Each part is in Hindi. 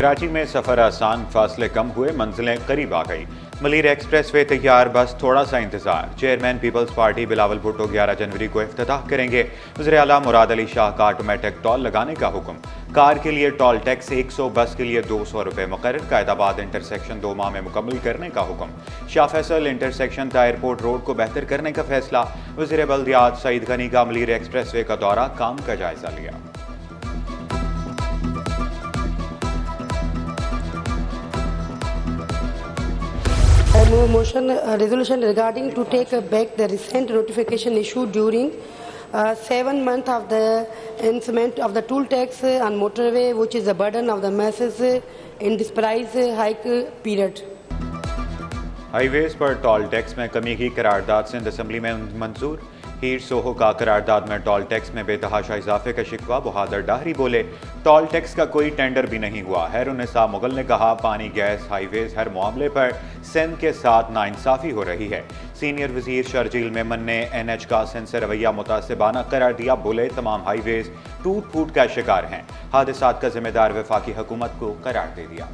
कराची में सफ़र आसान, फासले कम हुए, मंजिलें करीब आ गई। मलीर एक्सप्रेस वे तैयार, बस थोड़ा सा इंतजार। Chairman people's party Bilawal Bhutto 11 जनवरी को इफ्तिताह करेंगे। वज़ीर आला मुराद अली शाह का ऑटोमेटिक टॉल लगाने का हुक्म। कार के लिए टॉल टैक्स 100, बस के लिए 200 रुपये मुकर्रर। कायदाबाद इंटरसेक्शन 2 माह में मुकम्मल करने का हुक्म। शाह फैसल इंटरसेक्शन था एयरपोर्ट रोड को बेहतर करने का फैसला। वज़ीर बल्दियात सईद गनी का मलीर एक्सप्रेस वे का दौरा, काम का जायजा लिया। Motion resolution regarding to take back the recent notification issued during 7 months of the enactment of the toll tax on motorway, which is the burden of the masses in this price hike period. Highways पर टोल टैक्स में कमी की करारदाद सिंध असम्बली में मंजूर। हीर सोहो का करारदाद में टोल टैक्स में बेतहाशा इजाफे का शिकवा। बहादुर डाहरी बोले, टोल टैक्स का कोई टेंडर भी नहीं हुआ। हैरुन्निसा मुगल ने कहा, पानी, गैस, हाईवेज हर मामले पर सिंध के साथ नाइंसाफी हो रही है। सीनियर वजीर शर्जील मेमन ने NH का सिंध से रवैया मुतासिबाना करार दिया। बोले, तमाम हाईवेज टूट फूट का शिकार हैं। हादसात का जिम्मेदार वफाकी हुकूमत को करार दे दिया।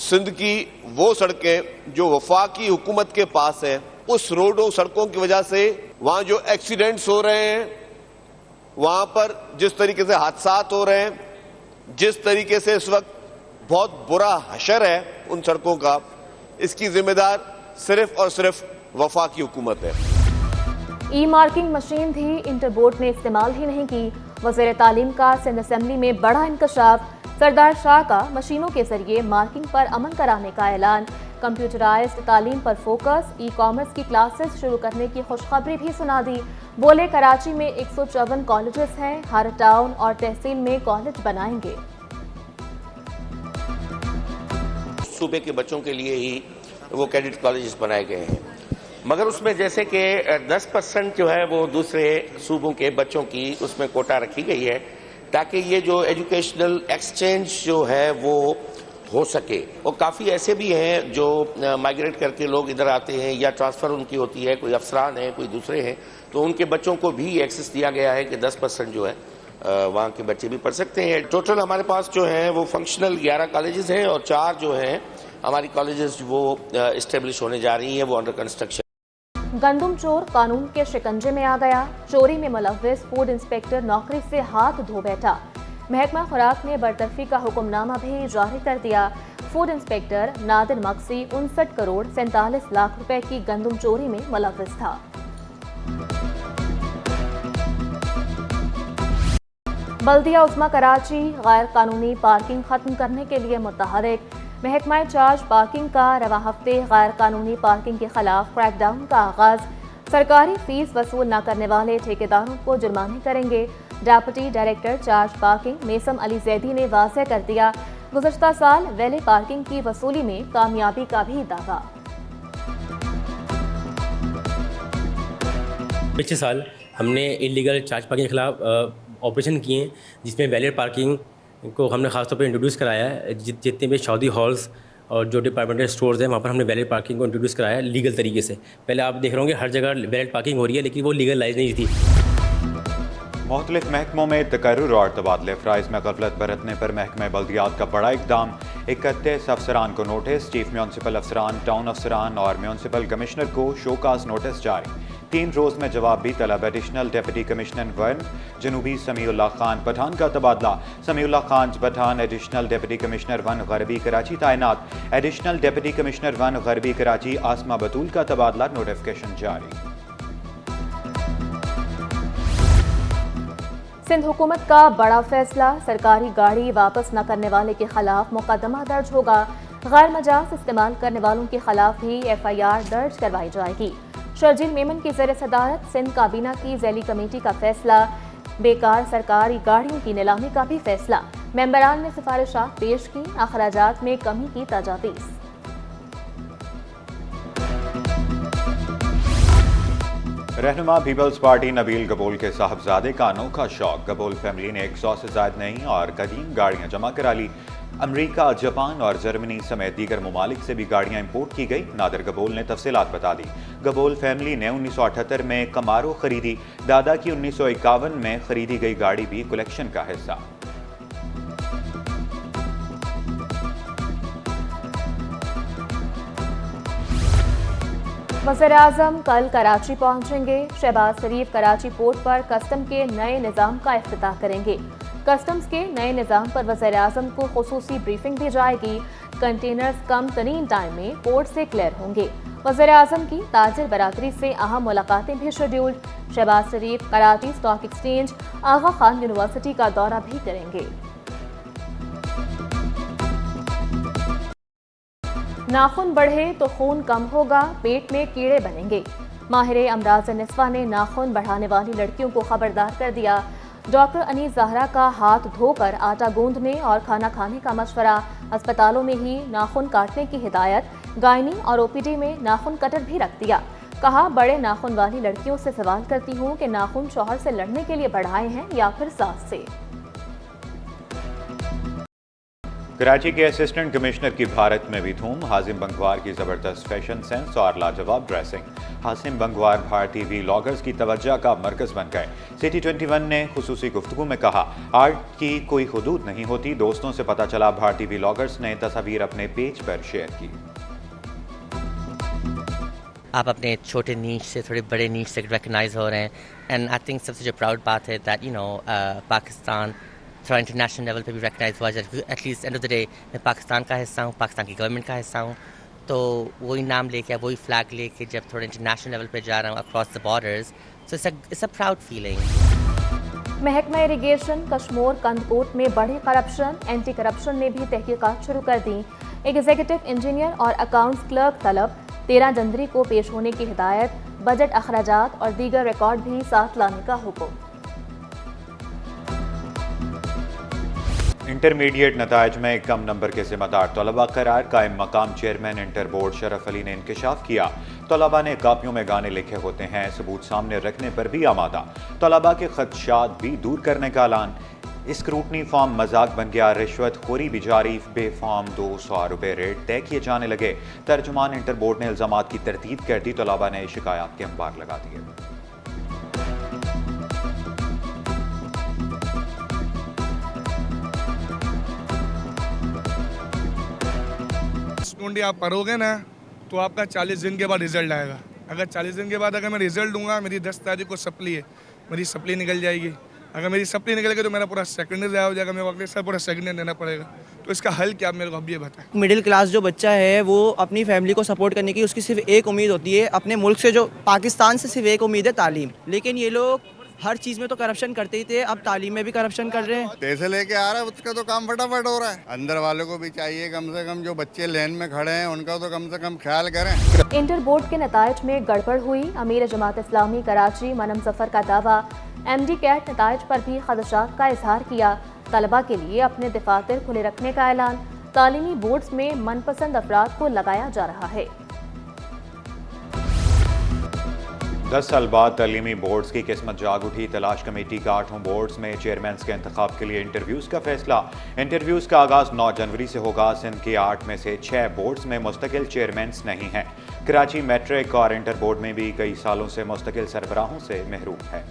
सिंध की वो सड़कें जो वफाकी हुकूमत के पास है, उस रोडों सड़कों की वजह से वहां जो एक्सीडेंट्स हो रहे हैं, वहां पर जिस तरीके से हादसात हो रहे हैं, जिस तरीके से इस वक्त बहुत बुरा हशर है उन सड़कों का, इसकी जिम्मेदार सिर्फ और सिर्फ वफाकी हुकूमत है। ई मार्किंग मशीन भी इंटरबोर्ड ने इस्तेमाल ही नहीं की। वज़ीर तालीम का सिंध असेंबली में बड़ा इंकशाफ। सरदार शाह का मशीनों के जरिए मार्किंग पर अमल कराने का ऐलान। कंप्यूटराइज्ड तालीम पर फोकस। ई कॉमर्स की क्लासेस शुरू करने की खुशखबरी भी सुना दी। बोले, कराची में 154 कॉलेजेस हैं, हर टाउन और तहसील में कॉलेज बनाएंगे। सूबे के बच्चों के लिए ही वो कैडेट कॉलेजेस बनाए गए हैं, मगर उसमें जैसे कि 10% जो है वो दूसरे सूबों के बच्चों की उसमें कोटा रखी गई है, ताकि ये जो एजुकेशनल एक्सचेंज जो है वो हो सके। और काफ़ी ऐसे भी हैं जो माइग्रेट करके लोग इधर आते हैं या ट्रांसफ़र उनकी होती है, कोई अफसरान हैं, कोई दूसरे हैं, तो उनके बच्चों को भी एक्सेस दिया गया है कि 10% जो है वहाँ के बच्चे भी पढ़ सकते हैं। टोटल हमारे पास जो है वो फंक्शनल 11 कॉलेजेस हैं और 4 जो हैं हमारी कॉलेजेस वो इस्टेब्लिश होने जा रही हैं, वो अंडर कंस्ट्रक्शन। गंदुम चोर कानून के शिकंजे में आ गया। चोरी में मुलव्विस फूड इंस्पेक्टर नौकरी से हाथ धो बैठा। महकमा खुराक ने बरतरफी का हुक्मनामा भी जारी कर दिया। फूड इंस्पेक्टर नादिर मक्सी 59 करोड़ 47 लाख रुपए की गंदुम चोरी में मुलव्विस था। बल्दिया उस्मा कराची गैर कानूनी पार्किंग खत्म करने के लिए मुतहरिक। महकमा चार्ज पार्किंग का रवा हफ्ते गैर कानूनी पार्किंग के खिलाफ क्रैकडाउन का आगाज। सरकारी फीस वसूल न करने वाले ठेकेदारों को जुर्माने करेंगे। Deputy director charge parking Maisam Ali Zaidi ने वाज़ेह कर दिया, गुज़श्ता साल वैले पार्किंग की वसूली में कामयाबी का भी दावा। पिछले साल हमने इलीगल चार्ज पार्किंग के खिलाफ ऑपरेशन किए, जिसमें वैलिड पार्किंग को हमने खासतौर पर इंट्रोड्यूस कराया है। जितने भी सऊदी हॉल्स और जो डिपार्टमेंटल स्टोर्स हैं वहाँ पर हमने वैलिड पार्किंग को इंट्रोड्यूस कराया है लीगल तरीके से। पहले आप देख रहे होंगे हर जगह वैलिड पार्किंग हो रही है, लेकिन वो लीगलाइज नहीं थी। मुख्तलिफ महकमों में तकर्रुर और तबादले। फ़राइज़ में गफलत बरतने पर महकमा बल्दियात का बड़ा इक़दाम। 31 अफसरान को नोटिस। चीफ म्यूनसिपल अफसरान, टाउन अफसरान और म्यूनसिपल कमिश्नर को शोकास नोटिस जारी। 3 रोज़ में जवाब भी तलब। एडिशनल डिप्टी कमिश्नर 1 जनूबी समीउल्लाह खान पठान का तबादला। Samiullah Khan Pathan additional deputy commissioner 1 गरबी कराची तैनात। एडिशनल डिप्टी कमिश्नर 1 गरबी कराची आसमा बतूल का तबादला। नोटिफिकेशन जारी। सिंध हुकूमत का बड़ा फैसला। सरकारी गाड़ी वापस न करने वाले के खिलाफ मुकदमा दर्ज होगा। गैर मजाज इस्तेमाल करने वालों के खिलाफ भी FIR दर्ज करवाई जाएगी। शर्जील मेमन की ज़ेर सदारत सिंध काबीना की ज़ैली कमेटी का फैसला। बेकार सरकारी गाड़ियों की नीलामी का भी फैसला। मेंबरान ने सिफारिशात पेश की। अखराजात में कमी की तजावीज़। रहनुमा पीपल्स पार्टी नबील गबोल के साहबजादे का अनोखा शौक। गबोल फैमिली ने 100 से ज़ायद नई और कदीम गाड़ियां जमा करा ली। अमेरिका, जापान और जर्मनी समेत दीगर ममालिक से भी गाड़ियां इंपोर्ट की गई। नादिर गबोल ने तफसीलात बता दी। गबोल फैमिली ने 1978 में कमारो खरीदी। दादा की 1951 में खरीदी गई गाड़ी भी कलेक्शन का हिस्सा। वज़ीर-ए-आज़म कल कराची पहुंचेंगे। शहबाज शरीफ कराची पोर्ट पर कस्टम के नए निज़ाम का इफ्तिताह करेंगे। कस्टम्स के नए निज़ाम पर वज़ीर-ए-आज़म को खुसूसी ब्रीफिंग दी जाएगी। कंटेनर्स कम तरीन टाइम में पोर्ट से क्लियर होंगे। वज़ीर-ए-आज़म की ताजिर बरादरी से अहम मुलाकातें भी शेड्यूल्ड। शहबाज शरीफ कराची स्टॉक एक्सचेंज, आगा खान यूनिवर्सिटी का दौरा भी करेंगे। नाखून बढ़े तो खून कम होगा, पेट में कीड़े बनेंगे। माहिर अमराज निस्वा ने नाखून बढ़ाने वाली लड़कियों को खबरदार कर दिया। डॉक्टर अनीस ज़हरा का हाथ धोकर आटा गूंदने और खाना खाने का मशवरा। अस्पतालों में ही नाखून काटने की हिदायत। गायनी और ओपीडी में नाखून कटर भी रख दिया। कहा, बड़े नाखून वाली लड़कियों से सवाल करती हूँ कि नाखून शौहर से लड़ने के लिए बढ़ाए हैं या फिर सास से। कराची के असिस्टेंट कमिश्नर की भारत में भी धूम। हासिम बंगवार की जबरदस्त फैशन सेंस और लाजवाब ड्रेसिंग। हासिम बंगवार भारतीय व्लॉगर्स की तवज्जो का मरकज बन गए। सिटी 21 ने खुसूसी गुफ्तगू में कहा, आर्ट की कोई हुदूद नहीं होती। दोस्तों से पता चला भारतीय व्लॉगर्स ने तस्वीर अपने पेज पर शेयर की। आप अपने छोटे नीच से थोड़े बड़े नीच से रिकगनाइज हो रहे हैं। एंड आई थिंक सबसे जो प्राउड बात है दैट पाकिस्तान थोड़ा इंटरनेशनल लेवल पे भी रिकगनाइज हुआ। At least end of the day मैं पाकिस्तान का हिस्सा हूँ, पाकिस्तान की गवर्नमेंट का हिस्सा हूँ, तो वही नाम लेके वही फ्लैग लेके जब थोड़ा इंटरनेशनल लेवल पे जा रहा हूँ across the borders, so it's a proud feeling. महकमा इरिगेशन कश्मोर कंदकोट में बढ़ी करप्शन। एंटी करप्शन ने भी तहकीकात शुरू कर दी। एग्जीक्यूटिव इंजीनियर और अकाउंट्स क्लर्क तलब। 13 जनवरी को पेश होने की हिदायत। बजट अखराजात और दीगर रिकॉर्ड भी साथ लाने का हुक्म। इंटरमीडिएट नताइज में कम नंबर के जिम्मेदार तलबा करार। कायम मकाम चेयरमैन इंटर बोर्ड शरफ अली ने इंकशाफ किया। तलबा ने कापियों में गाने लिखे होते हैं, सबूत सामने रखने पर भी आमादा। तलबा के खदशात भी दूर करने का ऐलान। स्क्रूटनी फॉर्म मजाक बन गया। रिश्वत खोरी भी जारी। बेफॉर्म 200 रुपये रेट तय किए जाने लगे। तर्जुमान इंटर बोर्ड ने इल्जामात की तरदीद कर दी। तलबा ने शिकायत के अंबार लगा दिए। स्टूडेंट आप पढ़ोगे ना तो आपका 40 दिन के बाद रिजल्ट आएगा। अगर 40 दिन के बाद अगर मैं रिजल्ट दूंगा, मेरी 10 तारीख को सप्ली है, मेरी सप्ली निकल जाएगी। अगर मेरी सप्ली निकल गई तो मेरा पूरा सेकंड ईयर हो जाएगा। मेरे को अगले साल पूरा सेकंड ईयर देना पड़ेगा। तो इसका हल क्या, आप मेरे को अब ये बताएं। मिडिल क्लास जो बच्चा है वो अपनी फैमिली को सपोर्ट करने की उसकी सिर्फ एक उम्मीद होती है, अपने मुल्क से जो पाकिस्तान से सिर्फ एक उम्मीद है, तालीम। लेकिन ये लोग हर चीज़ में तो करप्शन करते ही थे, अब तालीम में भी करप्शन कर रहे हैं। पैसे लेके आ रहा है उसका तो काम फटाफट हो रहा है। अंदर वालों को भी चाहिए कम से कम जो बच्चे लाइन में खड़े हैं उनका तो कम से कम ख्याल करें। इंटर बोर्ड के नताइज में गड़बड़ हुई। अमीर जमात इस्लामी कराची मनम जफर का दावा। MD कैट नताइज पर भी खदशात का इजहार किया। तलबा के लिए अपने दफातर खुले रखने का ऐलान। तालीमी बोर्ड्स में मनपसंद अफराद को लगाया जा रहा है। 10 साल बाद तालीमी बोर्ड्स की किस्मत जाग उठी। तलाश कमेटी का 8 बोर्ड्स में चेयरमैन के इंतखाब के लिए इंटरव्यूज़ का फैसला। इंटरव्यूज़ का आगाज़ 9 जनवरी से होगा। सिंध के 8 में से 6 बोर्ड्स में मुस्तकिल चेयरमैन नहीं हैं। कराची मैट्रिक और इंटर बोर्ड में भी कई सालों से मुस्तकिल सरबराहों से महरूम है।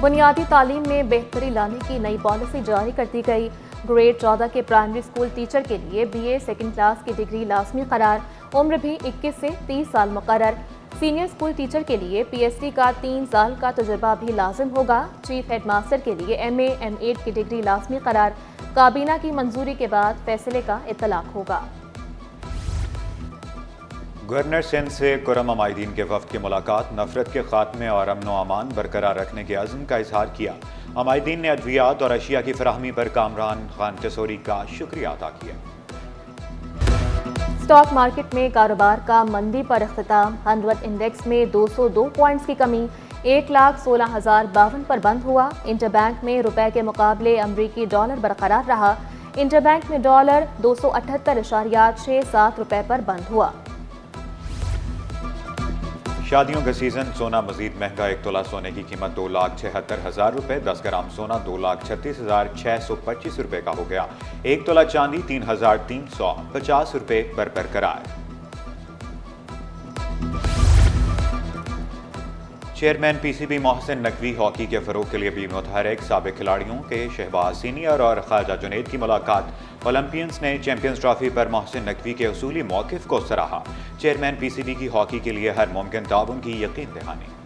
बुनियादी तालीम में बेहतरी लाने की नई पॉलिसी जारी कर दी गई। ग्रेड 14 के प्राइमरी स्कूल टीचर के लिए BA सेकंड क्लास की डिग्री लाजमी करार। उम्र भी 21 से 30 साल मुकर्रर। सीनियर स्कूल टीचर के लिए PhD का 3 साल का तजुर्बा भी लाजिम होगा। चीफ हेडमास्टर के लिए MA M8 की डिग्री लाजमी करार। काबीना की मंजूरी के बाद फैसले का इतलाक होगा। गवर्नर सिंध से कुर्रम अमायदीन के वफ्द की मुलाकात। नफरत के खात्मे और अमन व अमान बरकरार रखने के अज़्म का इजहार किया। अमायदीन ने अद्वियात और अशिया की फराहमी पर कामरान खान कसोरी का शुक्रिया अदा किया। स्टॉक मार्केट में कारोबार का मंदी पर इख्तिताम। 100 इंडेक्स में 202 पॉइंट्स की कमी। 1,16,052 पर बंद हुआ। इंटरबैंक में रुपए के मुकाबले अमरीकी डॉलर बरकरार रहा। इंटरबैंक में डॉलर 278.67 रुपए पर बंद हुआ। शादियों का सीजन, सोना मजीद महंगा। 1 तोला सोने की कीमत 2,76,000 रुपए, 10 ग्राम सोना 2,36,625 रुपए का हो गया। 1 तोला चांदी 3,350 रुपए पर बरकरार। Chairman PCB Mohsin Naqvi hockey के फरोग के लिए भी मुतहरिक। साबिक खिलाड़ियों के शहबाज सीनियर और ख्वाजा जुनैद की मुलाकात। ओलंपियंस ने चैंपियंस ट्रॉफी पर मोहसिन नकवी के उसूली मौक़िफ़ को सराहा। चेयरमैन पीसीबी की हॉकी के लिए हर मुमकिन ताउन की यकीन दहानी।